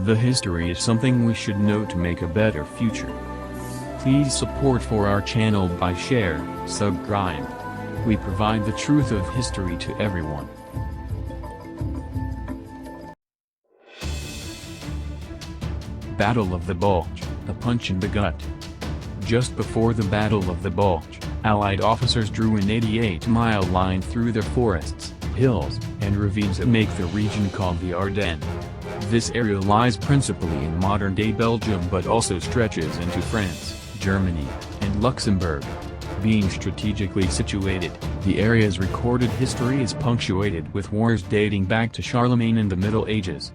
The history is something we should know to make a better future. Please support for our channel by share, subscribe. We provide the truth of history to everyone. Battle of the Bulge, a punch in the gut. Just before the Battle of the Bulge, Allied officers drew an 88-mile line through the forests, hills, and ravines that make the region called the Ardennes. This area lies principally in modern-day Belgium but also stretches into France, Germany, and Luxembourg. Being strategically situated, the area's recorded history is punctuated with wars dating back to Charlemagne in the Middle Ages.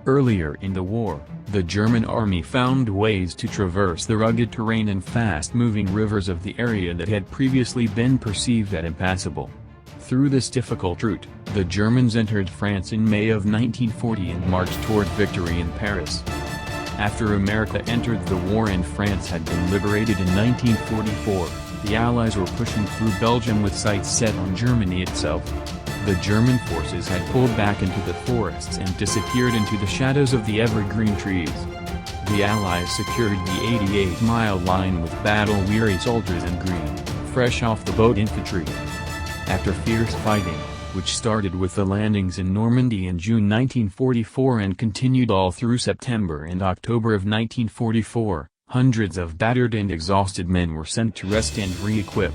Earlier in the war, the German army found ways to traverse the rugged terrain and fast-moving rivers of the area that had previously been perceived as impassable. Through this difficult route, the Germans entered France in May of 1940 and marched toward victory in Paris. After America entered the war and France had been liberated in 1944, the Allies were pushing through Belgium with sights set on Germany itself. The German forces had pulled back into the forests and disappeared into the shadows of the evergreen trees. The Allies secured the 88-mile line with battle-weary soldiers in green, fresh off the boat infantry. After fierce fighting, which started with the landings in Normandy in June 1944 and continued all through September and October of 1944, hundreds of battered and exhausted men were sent to rest and re-equip.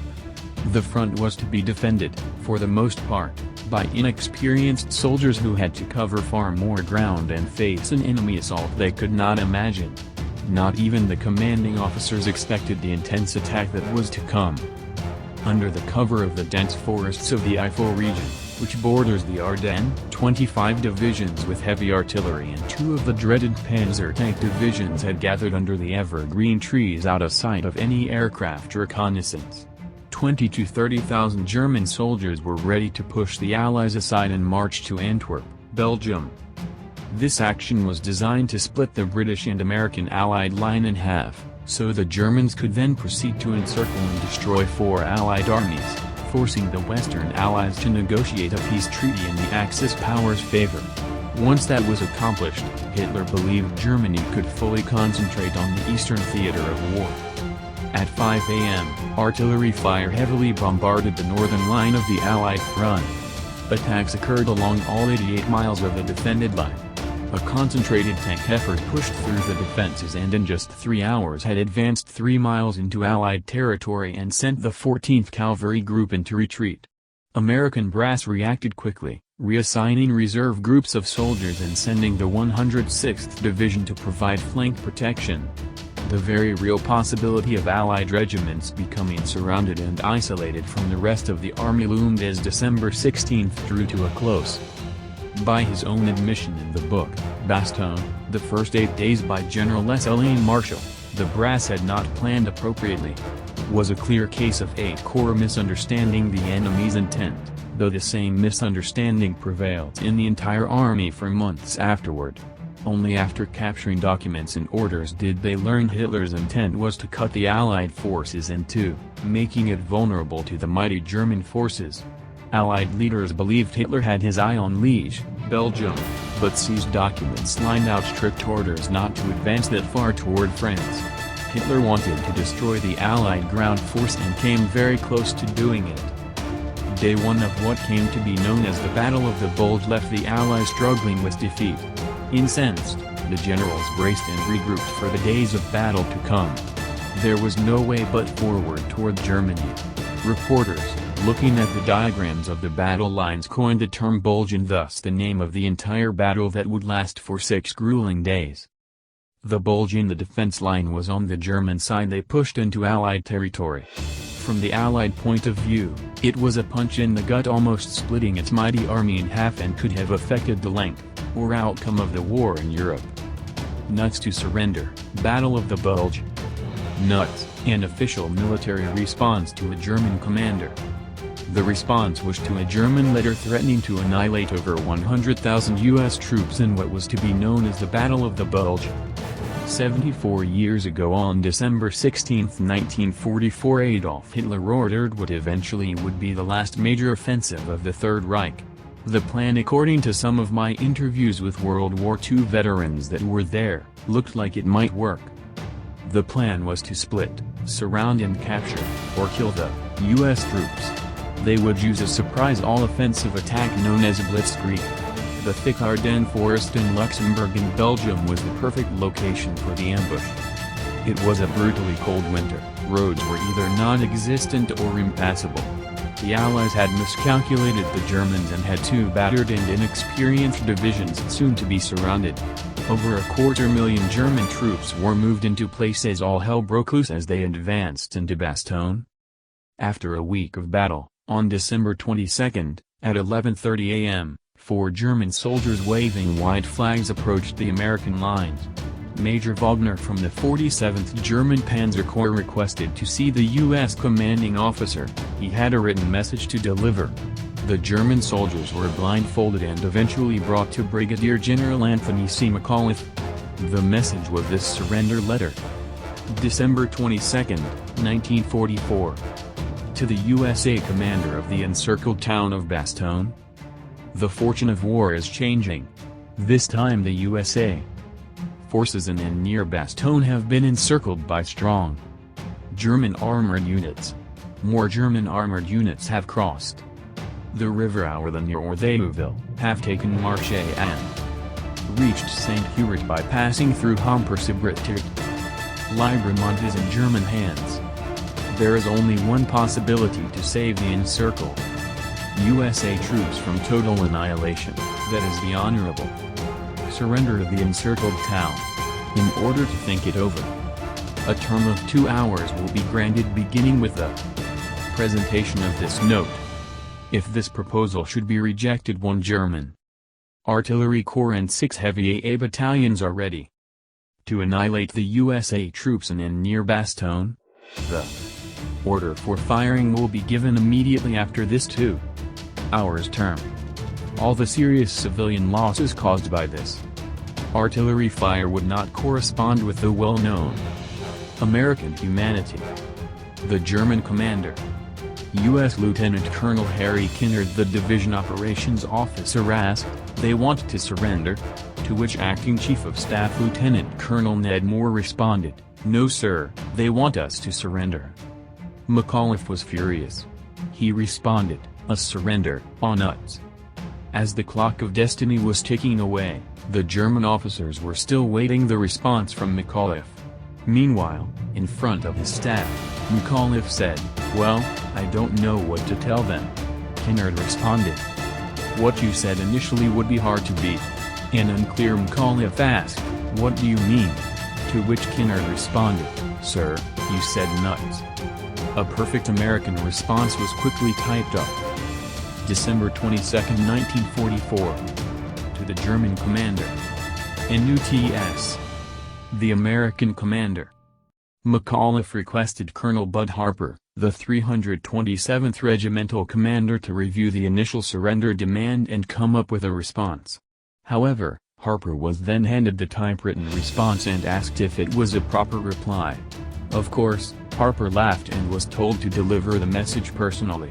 The front was to be defended, for the most part, by inexperienced soldiers who had to cover far more ground and face an enemy assault they could not imagine. Not even the commanding officers expected the intense attack that was to come. Under the cover of the dense forests of the Eifel region, which borders the Ardennes, 25 divisions with heavy artillery and 2 of the dreaded panzer tank divisions had gathered under the evergreen trees out of sight of any aircraft reconnaissance. 20,000 to 30,000 German soldiers were ready to push the Allies aside and march to Antwerp, Belgium. This action was designed to split the British and American Allied line in half, so the Germans could then proceed to encircle and destroy 4 Allied armies, forcing the Western Allies to negotiate a peace treaty in the Axis powers' favor. Once that was accomplished, Hitler believed Germany could fully concentrate on the eastern theater of war. At 5 a.m., artillery fire heavily bombarded the northern line of the Allied front. Attacks occurred along all 88 miles of the defended line. A concentrated tank effort pushed through the defenses and in just 3 hours had advanced 3 miles into Allied territory and sent the 14th Cavalry Group into retreat. American brass reacted quickly, reassigning reserve groups of soldiers and sending the 106th Division to provide flank protection. The very real possibility of Allied regiments becoming surrounded and isolated from the rest of the army loomed as December 16 drew to a close. By his own admission in the book, Bastogne, the first 8 days by General S. Elaine Marshall, the brass had not planned appropriately. Was a clear case of 8 corps misunderstanding the enemy's intent, though the same misunderstanding prevailed in the entire army for months afterward. Only after capturing documents and orders did they learn Hitler's intent was to cut the Allied forces in two, making it vulnerable to the mighty German forces. Allied leaders believed Hitler had his eye on Liège, Belgium, but seized documents lined out strict orders not to advance that far toward France. Hitler wanted to destroy the Allied ground force and came very close to doing it. Day 1 of what came to be known as the Battle of the Bulge left the Allies struggling with defeat. Incensed, the generals braced and regrouped for the days of battle to come. There was no way but forward toward Germany. Reporters, looking at the diagrams of the battle lines, coined the term Bulge and thus the name of the entire battle that would last for 6 grueling days. The bulge in the defense line was on the German side. They pushed into Allied territory. From the Allied point of view, it was a punch in the gut, almost splitting its mighty army in half, and could have affected the length or outcome of the war in Europe. Nuts to surrender, Battle of the Bulge. Nuts, an official military response to a German commander. The response was to a German letter threatening to annihilate over 100,000 U.S. troops in what was to be known as the Battle of the Bulge. 74 years ago, on December 16, 1944, Adolf Hitler ordered what eventually would be the last major offensive of the Third Reich. The plan, according to some of my interviews with World War II veterans that were there, looked like it might work. The plan was to split, surround and capture, or kill the U.S. troops. They would use a surprise all-offensive attack known as a blitzkrieg. The thick Ardennes forest in Luxembourg and Belgium was the perfect location for the ambush. It was a brutally cold winter, roads were either non-existent or impassable. The Allies had miscalculated the Germans and had two battered and inexperienced divisions soon to be surrounded. Over 250,000 German troops were moved into place as all hell broke loose as they advanced into Bastogne. After a week of battle, on December 22, at 11:30 a.m., 4 German soldiers waving white flags approached the American lines. Major Wagner from the 47th German Panzer Corps requested to see the U.S. commanding officer. He had a written message to deliver. The German soldiers were blindfolded and eventually brought to Brigadier General Anthony C. McAuliffe. The message was this surrender letter. December 22, 1944. To the USA commander of the encircled town of Bastogne. The fortune of war is changing. This time the USA forces in and near Bastogne have been encircled by strong German armored units. More German armored units have crossed the river Ardennes or Theuville, have taken Marche and reached St. Hubert by passing through Homper-Sibritert. Libremont is in German hands. There is only one possibility to save the encircled USA troops from total annihilation, that is the honorable surrender of the encircled town. In order to think it over, a term of 2 hours will be granted beginning with the presentation of this note. If this proposal should be rejected, 1 German artillery corps and 6 heavy AA battalions are ready to annihilate the USA troops in and near Bastogne. The order for firing will be given immediately after this 2 hours term. All the serious civilian losses caused by this artillery fire would not correspond with the well-known American humanity. The German commander, U.S. Lieutenant Colonel Harry Kinnard, the division operations officer, asked, "They want to surrender?" To which Acting Chief of Staff Lieutenant Colonel Ned Moore responded, "No sir, they want us to surrender." McAuliffe was furious. He responded, "A surrender, on nuts." As the clock of destiny was ticking away, the German officers were still waiting the response from McAuliffe. Meanwhile, in front of his staff, McAuliffe said, "Well, I don't know what to tell them." Kinnard responded, "What you said initially would be hard to beat." An unclear McAuliffe asked, "What do you mean?" To which Kinnard responded, "Sir, you said nuts." A perfect American response was quickly typed up. December 22, 1944. To the German commander. NUTS. The American commander. McAuliffe requested Colonel Bud Harper, the 327th Regimental commander, to review the initial surrender demand and come up with a response. However, Harper was then handed the typewritten response and asked if it was a proper reply. Of course, Harper laughed and was told to deliver the message personally.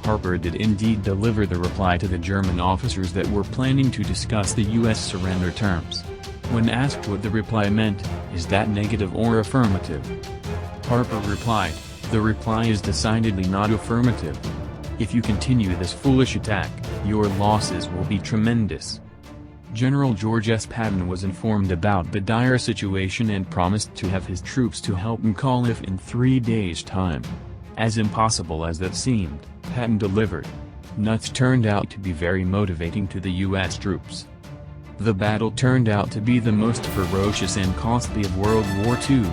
Harper did indeed deliver the reply to the German officers that were planning to discuss the U.S. surrender terms. When asked what the reply meant, is that negative or affirmative? Harper replied, "The reply is decidedly not affirmative. If you continue this foolish attack, your losses will be tremendous." General George S. Patton was informed about the dire situation and promised to have his troops to help McAuliffe in 3 days' time. As impossible as that seemed, Patton delivered. Nuts turned out to be very motivating to the U.S. troops. The battle turned out to be the most ferocious and costly of World War II.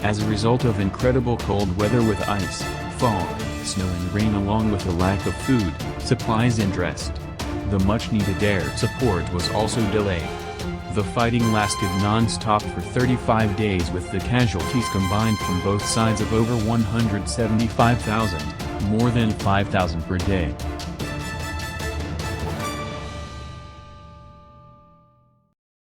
As a result of incredible cold weather with ice, fog, snow and rain, along with a lack of food, supplies and rest, the much-needed air support was also delayed. The fighting lasted non-stop for 35 days, with the casualties combined from both sides of over 175,000, more than 5,000 per day.